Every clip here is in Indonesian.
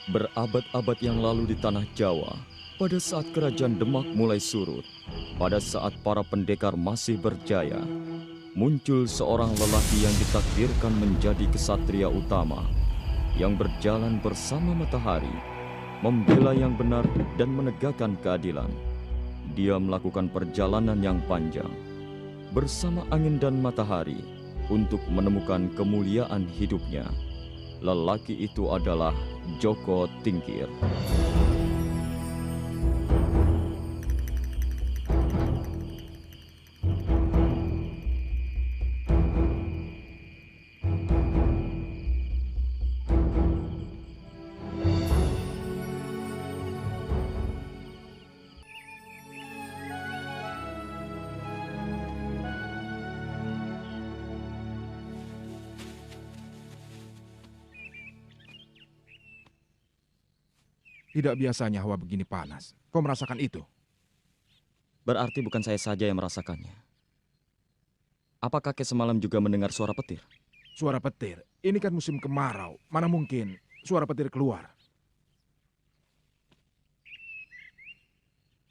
Berabad-abad yang lalu di tanah Jawa, pada saat kerajaan Demak mulai surut, pada saat para pendekar masih berjaya, muncul seorang lelaki yang ditakdirkan menjadi kesatria utama, yang berjalan bersama matahari, membela yang benar dan menegakkan keadilan. Dia melakukan perjalanan yang panjang, bersama angin dan matahari, untuk menemukan kemuliaan hidupnya. Lelaki itu adalah Joko Tingkir. Tidak biasanya hawa begini panas. Kau merasakan itu? Berarti bukan saya saja yang merasakannya. Apa kakek semalam juga mendengar suara petir? Suara petir. Ini kan musim kemarau. Mana mungkin suara petir keluar?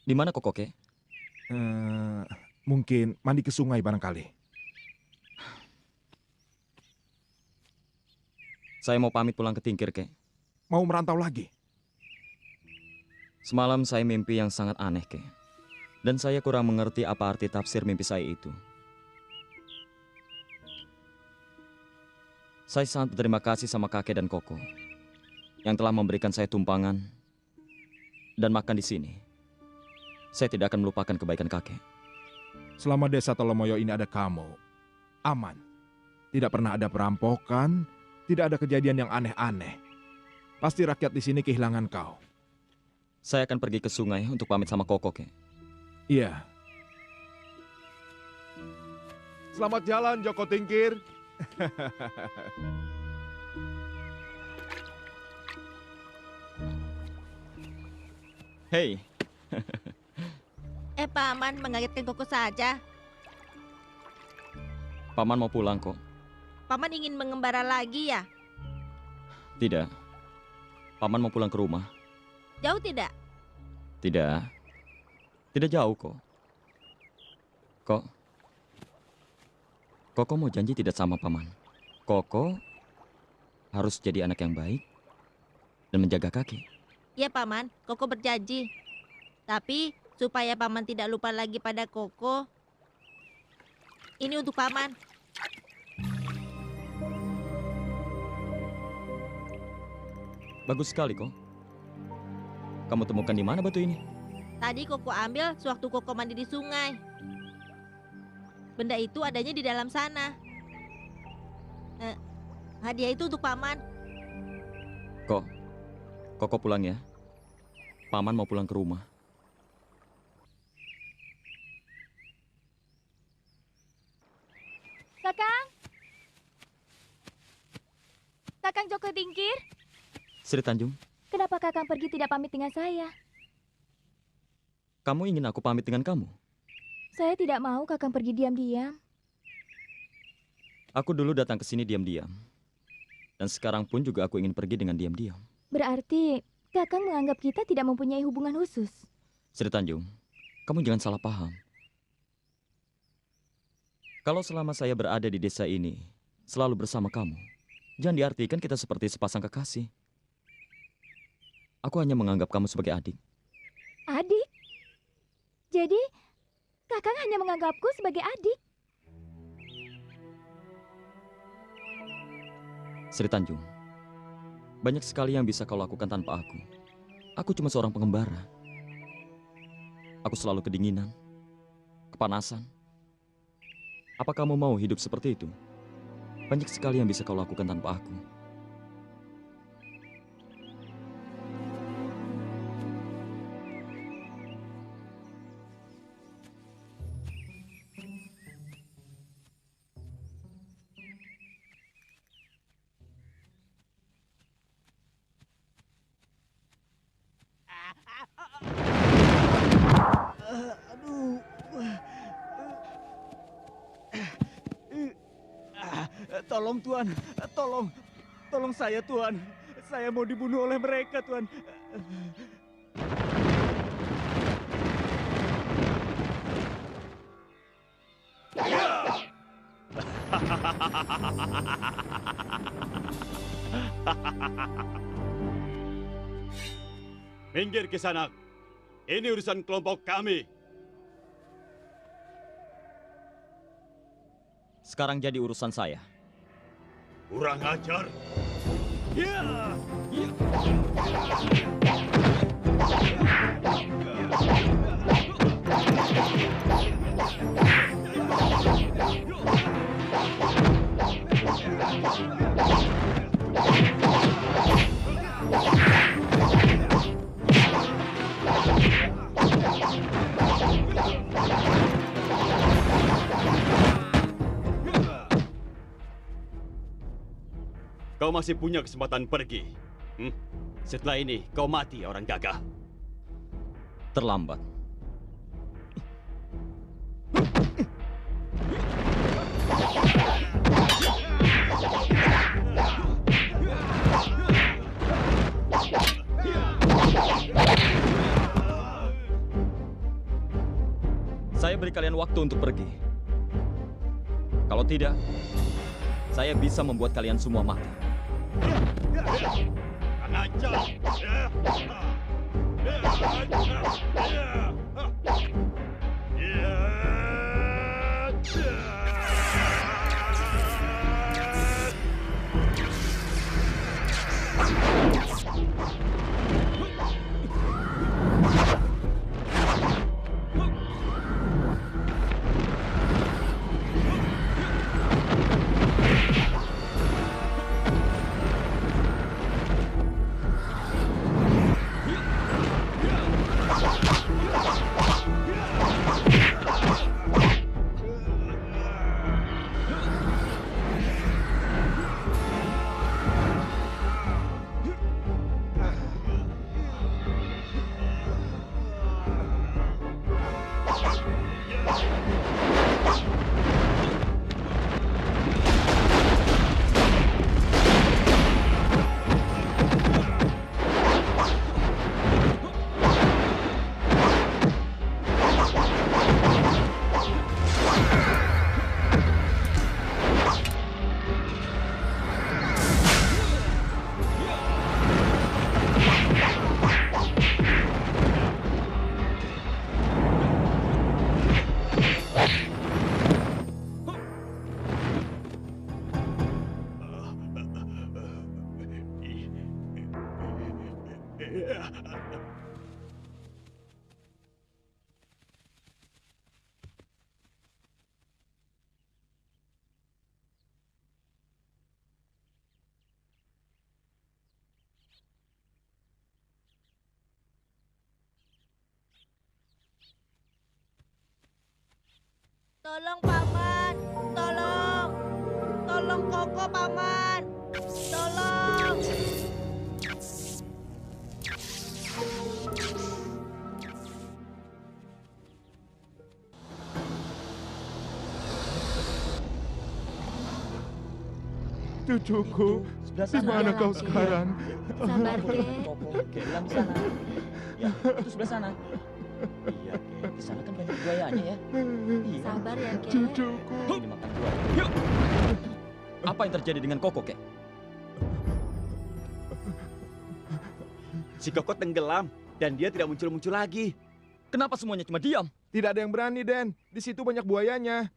Di mana kok, kakek? Mungkin mandi ke sungai barangkali. Saya mau pamit pulang ke Tingkir, kek. Mau merantau lagi? Semalam saya mimpi yang sangat aneh, kek. Dan saya kurang mengerti apa arti tafsir mimpi saya itu. Saya sangat berterima kasih sama kakek dan koko yang telah memberikan saya tumpangan dan makan di sini. Saya tidak akan melupakan kebaikan kakek. Selama desa Tolomoyo ini ada kamu, aman. Tidak pernah ada perampokan, tidak ada kejadian yang aneh-aneh. Pasti rakyat di sini kehilangan kau. Saya akan pergi ke sungai untuk pamit sama koko, kek. Iya. Selamat jalan, Joko Tingkir. Hei, Paman mengagetkan Koko saja. paman mau pulang kok. Paman ingin mengembara lagi ya? Tidak. Paman mau pulang ke rumah. Jauh tidak? Tidak. Tidak jauh kok. Koko mau janji tidak sama paman. Koko harus jadi anak yang baik dan menjaga kakek. Ya Paman, Koko berjanji. Tapi supaya Paman tidak lupa lagi pada Koko, ini untuk Paman. Bagus sekali kok. Kamu temukan di mana batu ini? Tadi Koko ambil sewaktu Koko mandi di sungai. Benda itu adanya di dalam sana. Hadiah itu untuk Paman. Koko pulang ya. Paman mau pulang ke rumah. Kakang? Kakang Joko Tingkir? Sri Tanjung, Kenapa Kakang pergi tidak pamit dengan saya? kamu ingin aku pamit dengan kamu? Saya tidak mau Kakang pergi diam-diam. Aku dulu datang ke sini diam-diam. Dan sekarang pun juga aku ingin pergi dengan diam-diam. Berarti Kakang menganggap kita tidak mempunyai hubungan khusus. Sri Tanjung, kamu jangan salah paham. Kalau selama saya berada di desa ini, selalu bersama kamu, jangan diartikan kita seperti sepasang kekasih. Aku hanya menganggap kamu sebagai adik. Adik? Jadi, Kakang hanya menganggapku sebagai adik? Sri Tanjung, banyak sekali yang bisa kau lakukan tanpa aku. Aku cuma seorang pengembara. Aku selalu kedinginan, kepanasan. Apa kamu mau hidup seperti itu? Banyak sekali yang bisa kau lakukan tanpa aku. Aduh. Tolong Tuan, tolong saya Tuan. Saya mau dibunuh oleh mereka, Tuan. Minggir ke sana. Ini urusan kelompok kami. Sekarang jadi urusan saya. Kurang ajar. Ya! Kau masih punya kesempatan pergi. Setelah ini, kau mati orang gagah. Terlambat. Saya beri kalian waktu untuk pergi. Kalau tidak, saya bisa membuat kalian semua mati. Tolong, Paman. Tolong. Tolong Koko, Paman. Tolong. Cucuku, Sebelah di sana. mana kau Kek. sekarang? Sabar, Kek. Koko, Kek, bilang di sana. Ya, itu sebelah sana. Iya, Kek. Di sana kan banyak buayanya ya. Iya. Sabar ya, Kek. Cucuku. Ini makan buaya. Apa yang terjadi dengan Koko, Kek? Si Koko tenggelam dan dia tidak muncul-muncul lagi. Kenapa semuanya cuma diam? Tidak ada yang berani, Den. Di situ banyak buayanya.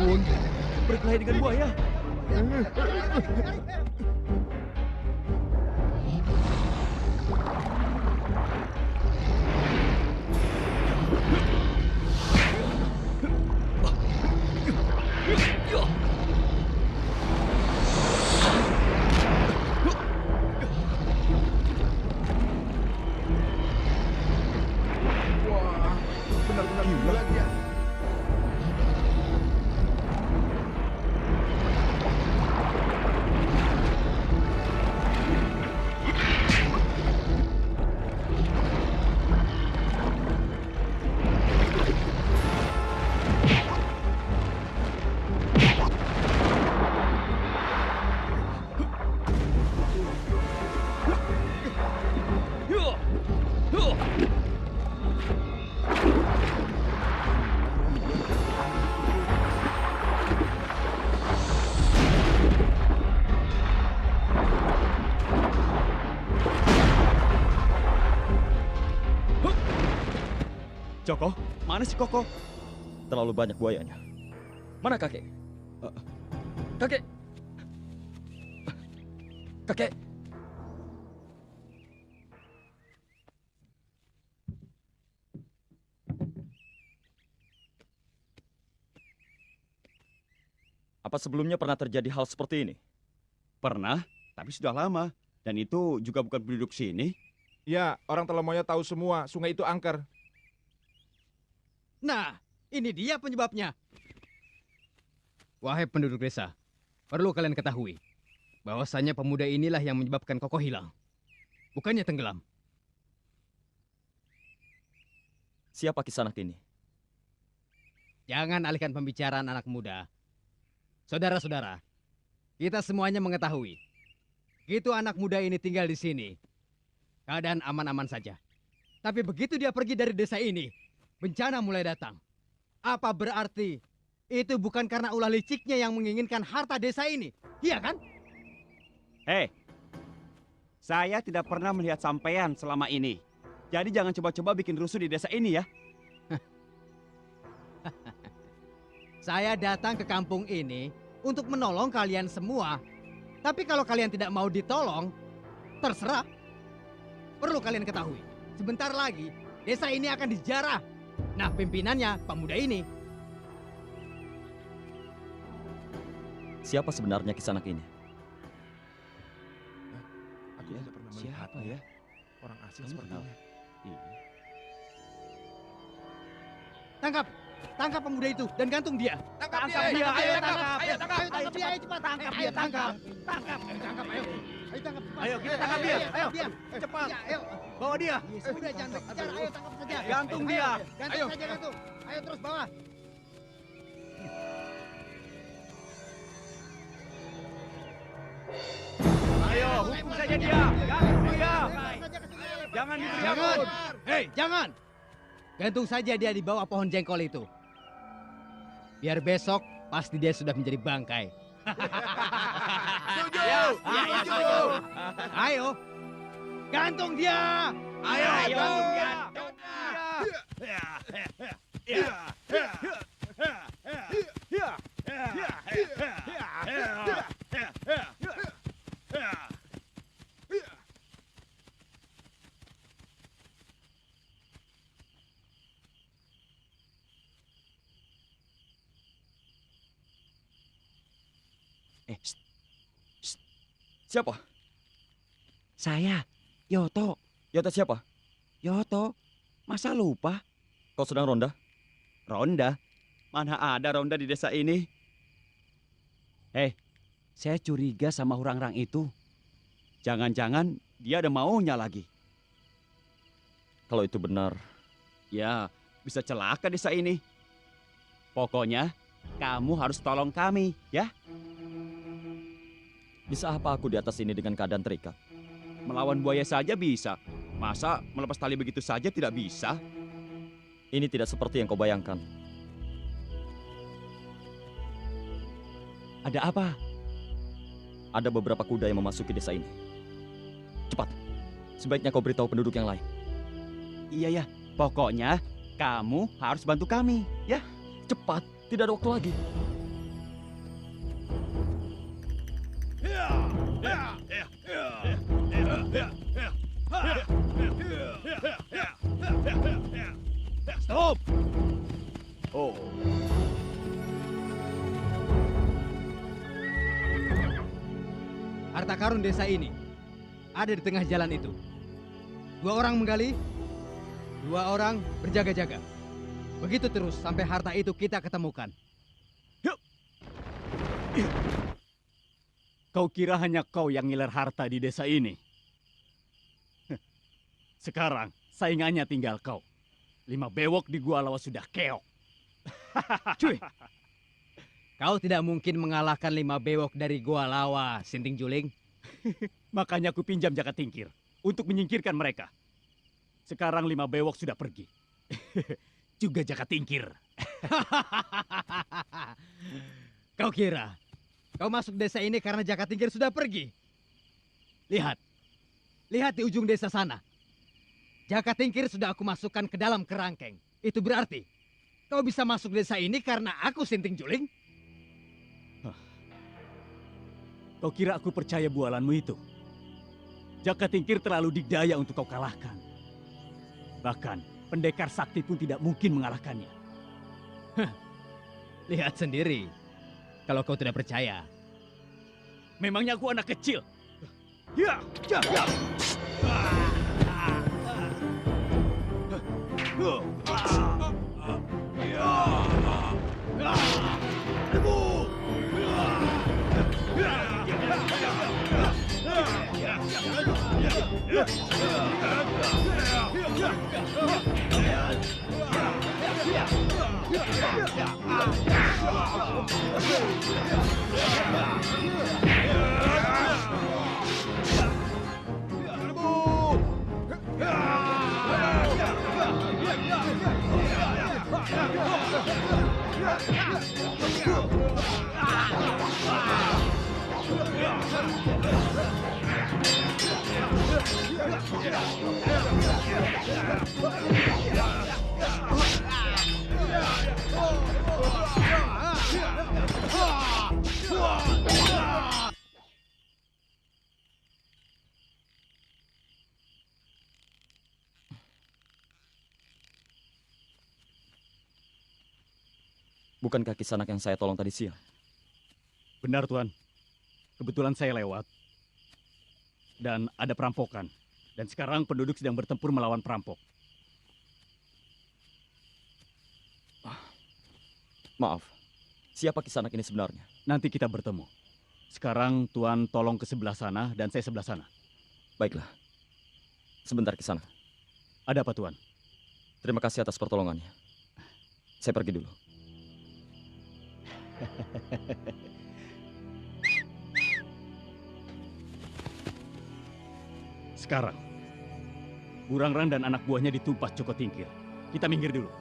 ampun, berkelahi dengan buaya. Wah, benar-benar gila dia. Joko, mana si Koko? Terlalu banyak buayanya. Mana kakek? Kakek! Kakek! Apa sebelumnya pernah terjadi hal seperti ini? Pernah, tapi sudah lama. Dan itu juga bukan penduduk sini. Ya, orang Telomoyo tahu semua, sungai itu angker. Nah, ini dia penyebabnya. Wahai penduduk desa, perlu kalian ketahui bahwasanya pemuda inilah yang menyebabkan Koko hilang. Bukannya tenggelam. Siapa Kisanak ini? Jangan alihkan pembicaraan anak muda. Saudara-saudara, kita semuanya mengetahui. Begitu anak muda ini tinggal di sini, keadaan aman-aman saja. Tapi begitu dia pergi dari desa ini, bencana mulai datang. Apa berarti itu bukan karena ulah liciknya yang menginginkan harta desa ini? Iya kan? Hei, saya tidak pernah melihat sampean selama ini. Jadi jangan coba-coba bikin rusuh di desa ini ya. Saya datang ke kampung ini untuk menolong kalian semua. Tapi kalau kalian tidak mau ditolong, terserah. Perlu kalian ketahui, sebentar lagi desa ini akan dijarah. Nah, pimpinannya pemuda ini. Siapa sebenarnya Kisanak ini? Aku tidak pernah melihat Siapa ya? orang asing Kamu sepertinya. kenal? Iya. Tangkap! Tangkap pemuda itu dan gantung dia. Tangkap dia! Ayo, Ayo, tangkap! ayo, tangkap! Ayo, tangkap dia, ayo cepat! Tangkap dia, tangkap! Tangkap! Tangkap, ayo! Ayo, tangkap cepat! Ayo, kita tangkap dia. Ayo, dia! Cepat. Ya, ayo! Bawa dia. Sudah, jangan berbicara, ayo tangkap saja! Gantung dia. Gantung saja, gantung! Ayo terus bawa! Ayo, hukum saja dia. Gantung dia. Jangan diberi Jangan! ampun. Hei, jangan! Gantung saja dia di bawah pohon jengkol itu. Biar besok pasti dia sudah menjadi bangkai. Setuju! Ya, Setuju! Ayo, gantung dia! Ayo, gantung dia. Siapa? Saya, Yoto. Yota siapa? Yoto, masa lupa? Kau sedang ronda? Ronda? Mana ada ronda di desa ini? Saya curiga sama orang-orang itu. Jangan-jangan dia ada maunya lagi. Kalau itu benar, Ya, bisa celaka desa ini. Pokoknya, kamu harus tolong kami, ya? bisa apa aku di atas ini dengan keadaan terikat? Melawan buaya saja bisa. Masa melepas tali begitu saja tidak bisa? Ini tidak seperti yang kau bayangkan. Ada apa? Ada beberapa kuda yang memasuki desa ini. Cepat, sebaiknya kau beritahu penduduk yang lain. Iya, ya. Pokoknya, kamu harus bantu kami, ya? Cepat, tidak ada waktu lagi. harta karun desa ini ada di tengah jalan itu. 2 orang menggali, 2 orang berjaga-jaga. Begitu terus sampai harta itu kita ketemukan. Kau kira hanya kau yang ngiler harta di desa ini? Sekarang saingannya tinggal kau. 5 bewok di Gua Lawa sudah keok. Cuy, kau tidak mungkin mengalahkan 5 bewok dari Gua Lawa, Sinting Juling. Makanya aku pinjam Jaka Tingkir untuk menyingkirkan mereka. Sekarang 5 bewok sudah pergi. Juga Jaka Tingkir. Kau kira kau masuk desa ini karena Jaka Tingkir sudah pergi? Lihat. Lihat di ujung desa sana. Jaka Tingkir sudah aku masukkan ke dalam kerangkeng. Itu berarti kau bisa masuk desa ini karena aku Sinting Juling? Kau kira aku percaya bualanmu itu? Jaka Tingkir terlalu digdaya untuk kau kalahkan. Bahkan pendekar sakti pun tidak mungkin mengalahkannya. Lihat sendiri. Kalau kau tidak percaya. Memangnya aku anak kecil? Ya, ya, ya. Bukankah Kisanak yang saya tolong tadi siang? Benar, Tuan. Kebetulan saya lewat. Dan ada perampokan. Dan sekarang penduduk sedang bertempur melawan perampok. Maaf, siapa Kisanak ini sebenarnya? Nanti kita bertemu. Sekarang Tuan tolong ke sebelah sana dan saya sebelah sana. Baiklah. Sebentar Kisanak. Ada apa, Tuan? Terima kasih atas pertolongannya. Saya pergi dulu. Sekarang, Burangrang dan anak buahnya ditumpas Joko Tingkir. Kita minggir dulu.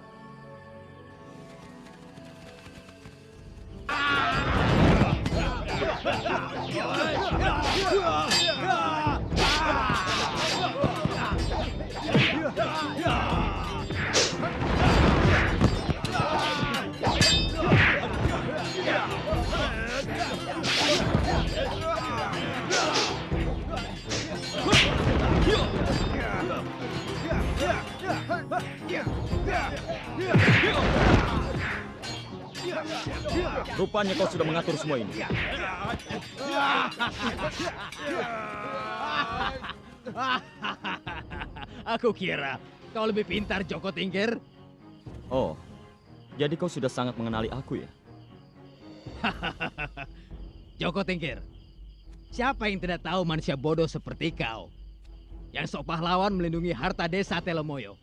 Rupanya kau sudah mengatur semua ini. Aku kira kau lebih pintar, Joko Tingkir. Oh, jadi kau sudah sangat mengenali aku ya? Joko Tingkir, siapa yang tidak tahu manusia bodoh seperti kau? Yang sok pahlawan melindungi harta desa Telomoyo.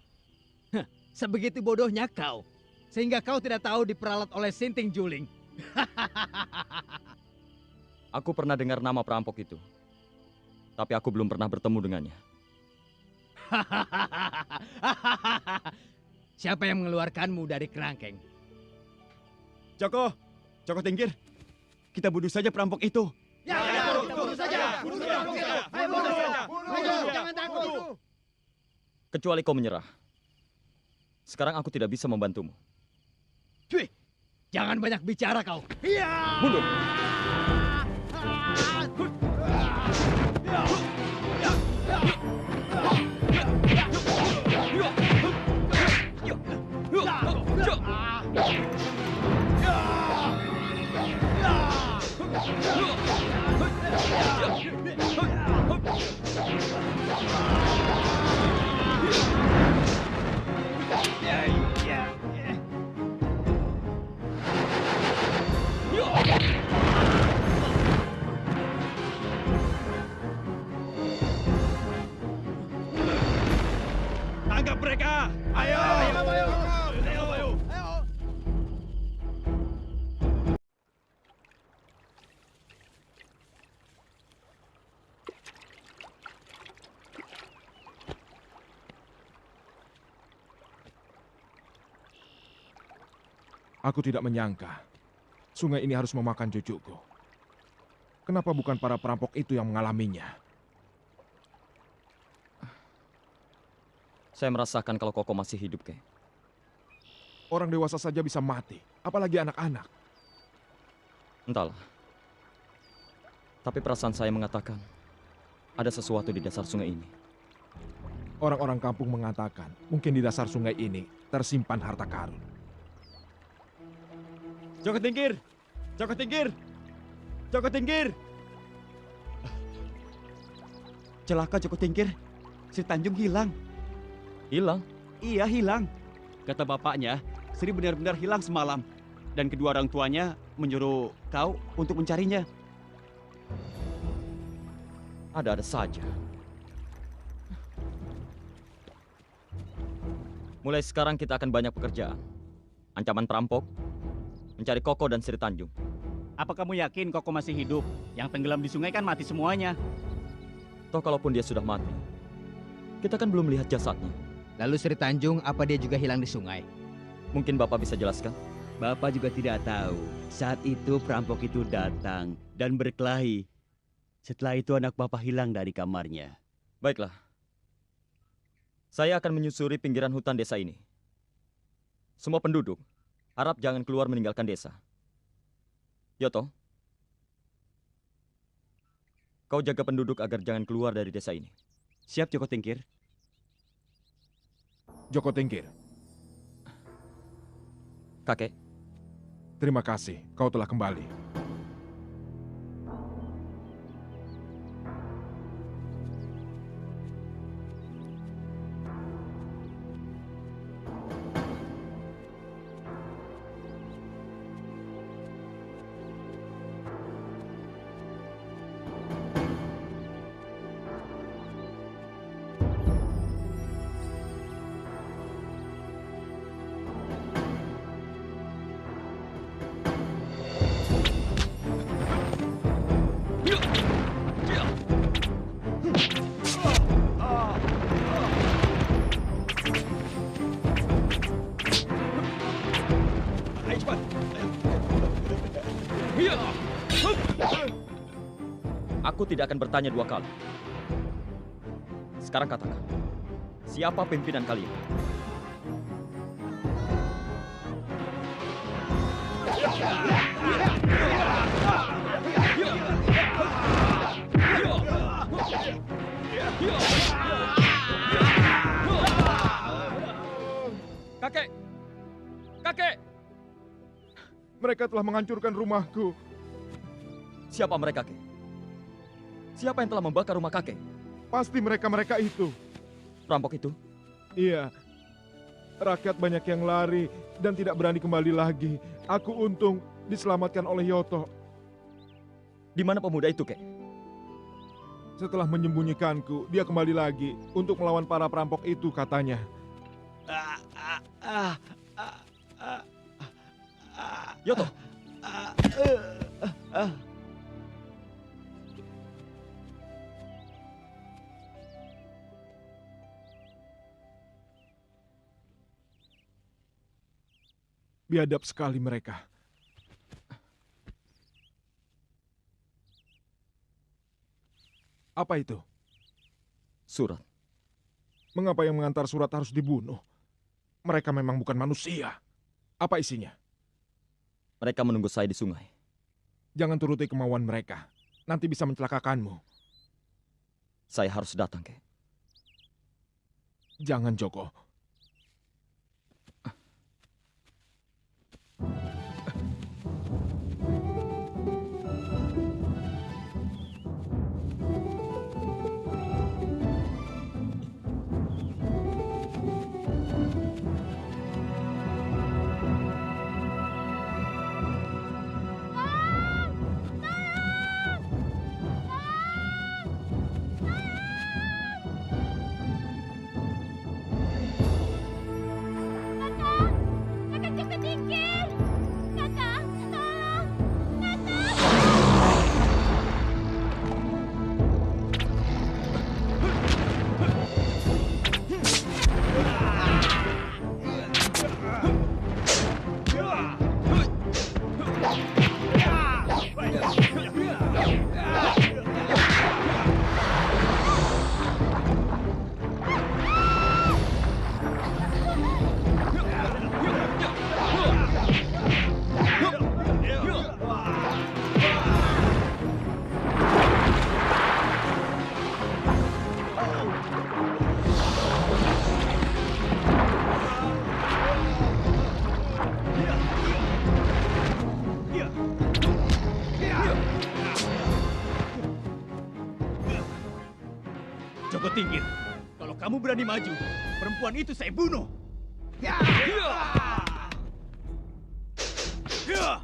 Sebegitu bodohnya kau, sehingga kau tidak tahu diperalat oleh Sinting Juling. Aku pernah dengar nama perampok itu. Tapi aku belum pernah bertemu dengannya. Siapa yang mengeluarkanmu dari kerangkeng? Joko Tingkir, kita bunuh saja perampok itu. Ya, bunuh saja. Ayo bunuh saja. Jangan takut. Kecuali kau menyerah. Sekarang aku tidak bisa membantumu. Cuy, jangan banyak bicara kau. Iya. Mundur. Aku tidak menyangka sungai ini harus memakan cucuku. Kenapa bukan para perampok itu yang mengalaminya? Saya merasakan kalau Koko masih hidup, Kek. Orang dewasa saja bisa mati, apalagi anak-anak. Entahlah. Tapi perasaan saya mengatakan ada sesuatu di dasar sungai ini. Orang-orang kampung mengatakan mungkin di dasar sungai ini tersimpan harta karun. Joko Tingkir! Joko Tingkir! Joko Tingkir! Celaka Joko Tingkir. Sri Tanjung hilang. Hilang? Iya, hilang. Kata bapaknya, Sri benar-benar hilang semalam. Dan kedua orang tuanya menyuruh kau untuk mencarinya. Ada-ada saja. Mulai sekarang kita akan banyak pekerjaan. Ancaman perampok, mencari Koko dan Sri Tanjung. Apa kamu yakin Koko masih hidup? Yang tenggelam di sungai kan mati semuanya. Toh kalaupun dia sudah mati, kita kan belum melihat jasadnya. Lalu Sri Tanjung, apa dia juga hilang di sungai? Mungkin Bapak bisa jelaskan? Bapak juga tidak tahu. Saat itu perampok itu datang dan berkelahi. Setelah itu anak Bapak hilang dari kamarnya. Baiklah. Saya akan menyusuri pinggiran hutan desa ini. Semua penduduk harap jangan keluar meninggalkan desa. Yoto, kau jaga penduduk agar jangan keluar dari desa ini. Siap, Joko Tingkir. Joko Tingkir, Kakek, terima kasih kau telah kembali. aku tidak akan bertanya dua kali. Sekarang katakan, siapa pimpinan kalian? Kakek! Kakek! Mereka telah menghancurkan rumahku. Siapa mereka, Kek? Siapa yang telah membakar rumah kakek? Pasti mereka-mereka itu. Perampok itu? Iya. Rakyat banyak yang lari dan tidak berani kembali lagi. Aku untung diselamatkan oleh Yoto. Di mana pemuda itu, Kek? Setelah menyembunyikanku, dia kembali lagi untuk melawan para perampok itu katanya. Yoto! Biadab sekali mereka. Apa itu? Surat. Mengapa yang mengantar surat harus dibunuh? Mereka memang bukan manusia. Apa isinya? Mereka menunggu saya di sungai. Jangan turuti kemauan mereka. Nanti bisa mencelakakanmu. Saya harus datang, Kek. Jangan, Joko. Joko Tingkir, kalau kamu berani maju, perempuan itu saya bunuh. Ya! Ya!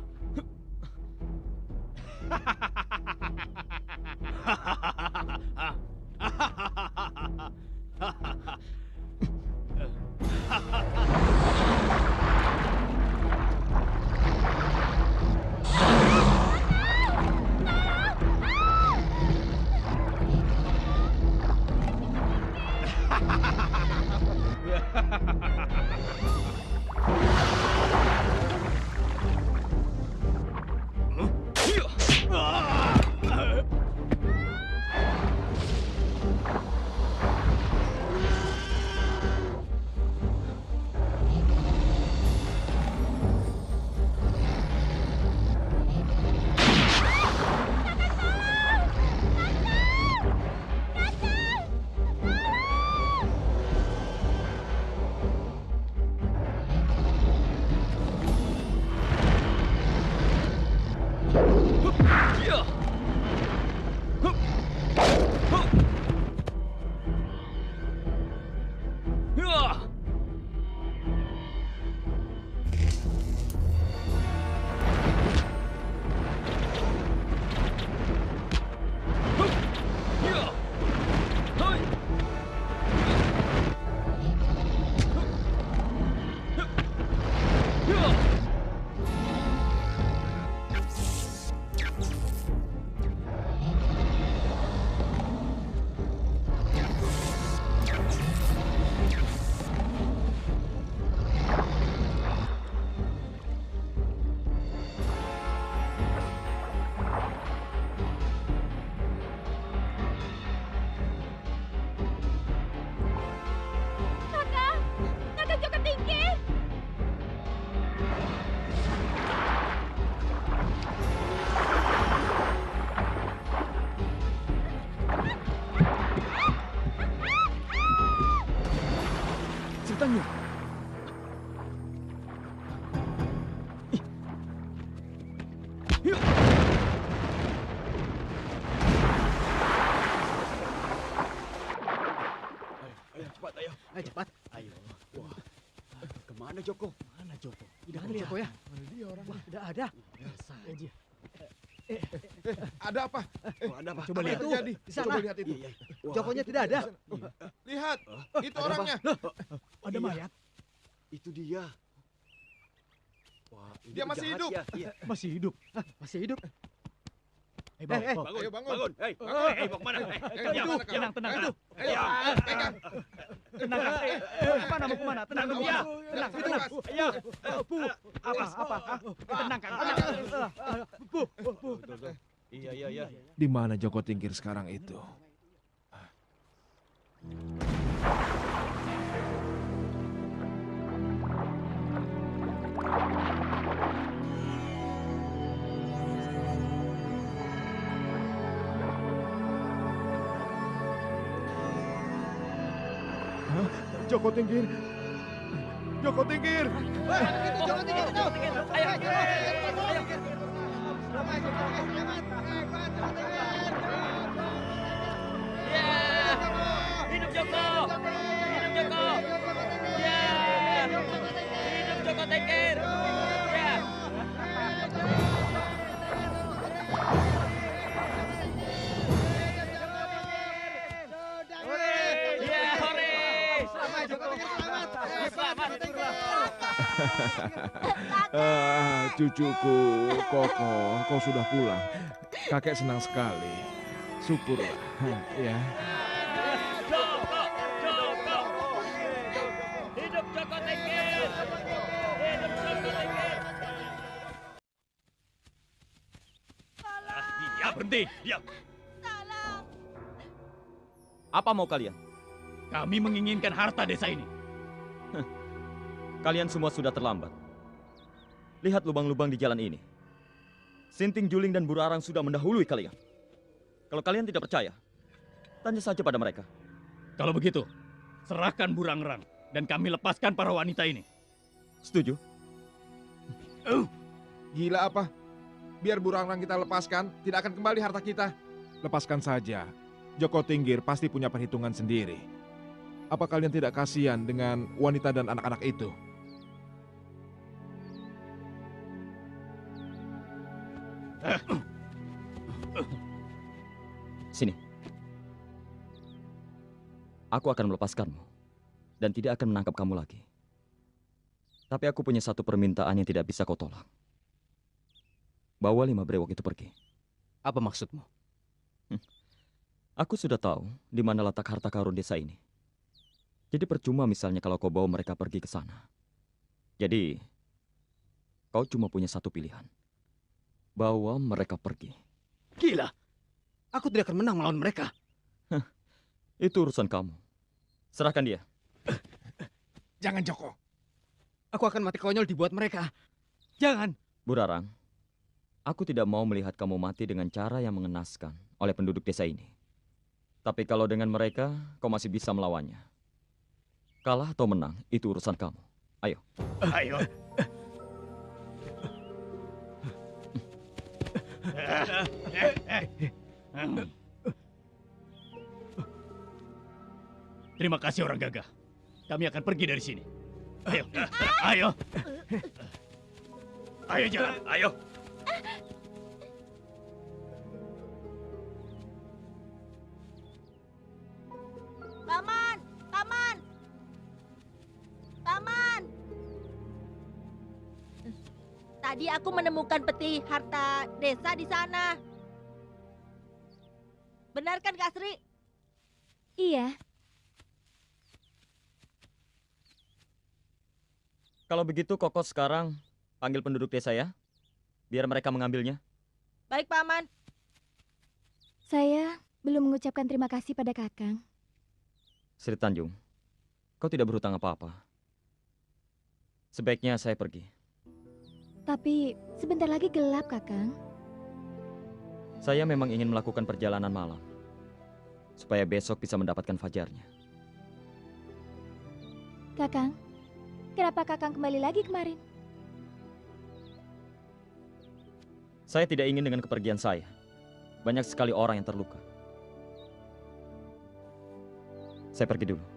Naga Joko Tingkir! Ceritanya. Ayo cepat, ayo. Ayo cepat. Ayo. Wah. Kemana Joko? Mana Joko? Tidak ada Joko ya? Wah, tidak ada. Saja. Ada apa? Oh, ada apa? Coba Apa lihat. yang terjadi? Di sana. Coba lihat itu. Iya, iya. Wah, Jokonya tidak ada. Lihat, itu Ada orangnya. Ada Iya. mayat? itu dia. Wah, ini Dia masih penjahat hidup. ya. Iya. Masih hidup. Masih hidup. Bang. Bangun, Ayo, bangun. bangun. Hei, Bangun. hei, mau kemana? Hei, Tenang, Mana kau? tenang, tenang. Ayo, ayo, pegang. Tenang, Kemana mau kemana? Tenang dulu. Iya. Tenang, Itu, tenang. Mas. Iya. Bu, apa? Tenang, Kang. Tenang. Bu. Iya, iya, iya. Di mana Joko Tingkir sekarang itu? Hah? Joko Tingkir. Joko Tingkir. Hidup Joko! Hidup Joko! Ya! Hidup Joko Tingkir! Ya! Ya, hore! Selamat Joko Tingkir, selamat! Cucuku, Koko, kau sudah pulang. Kakek senang sekali. Syukurlah. Ya. Joko! Joko! Hidup Joko Tingkir! Hidup Joko Tingkir! Ya, berhenti. Diam. Apa mau kalian? Kami menginginkan harta desa ini. Kalian semua sudah terlambat. Lihat lubang-lubang di jalan ini. Sinting Juling dan Burarang sudah mendahului kalian. Kalau kalian tidak percaya, tanya saja pada mereka. Kalau begitu, serahkan Burangrang dan kami lepaskan para wanita ini. Setuju? Gila apa? Biar Burangrang kita lepaskan, tidak akan kembali harta kita. Lepaskan saja. Joko Tinggir pasti punya perhitungan sendiri. Apa kalian tidak kasihan dengan wanita dan anak-anak itu? Sini. Aku akan melepaskanmu dan tidak akan menangkap kamu lagi. Tapi aku punya satu permintaan yang tidak bisa kau tolak. Bawa 5 brewok itu pergi. Apa maksudmu? Aku sudah tahu di mana letak harta karun desa ini. Jadi percuma misalnya kalau kau bawa mereka pergi ke sana. Jadi, kau cuma punya satu pilihan. Bawa mereka pergi. Gila! Aku tidak akan menang melawan mereka. Itu urusan kamu. Serahkan dia. Jangan, Joko. Aku akan mati konyol dibuat mereka. Jangan! Bu Rarang, aku tidak mau melihat kamu mati dengan cara yang mengenaskan oleh penduduk desa ini. Tapi kalau dengan mereka, kau masih bisa melawannya. Kalah atau menang, itu urusan kamu. Ayo. Ayo. Terima kasih orang gagah. Kami akan pergi dari sini. Ayo. Ayo. Ayo jalan. Ayo. Paman, paman. Paman. Tadi aku menemukan peti harta desa di sana. Benar kan, Kak Sri? Iya, Kalau begitu, Koko sekarang panggil penduduk desa ya. Biar mereka mengambilnya. Baik, Paman. saya belum mengucapkan terima kasih pada Kakang. Sri Tanjung, kau tidak berhutang apa-apa. Sebaiknya saya pergi. Tapi sebentar lagi gelap, Kakang. Saya memang ingin melakukan perjalanan malam. Supaya besok bisa mendapatkan fajarnya. Kakang, kenapa Kakang kembali lagi kemarin? Saya tidak ingin dengan kepergian saya. Banyak sekali orang yang terluka. Saya pergi dulu.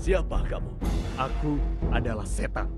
Siapa kamu? Aku adalah setan.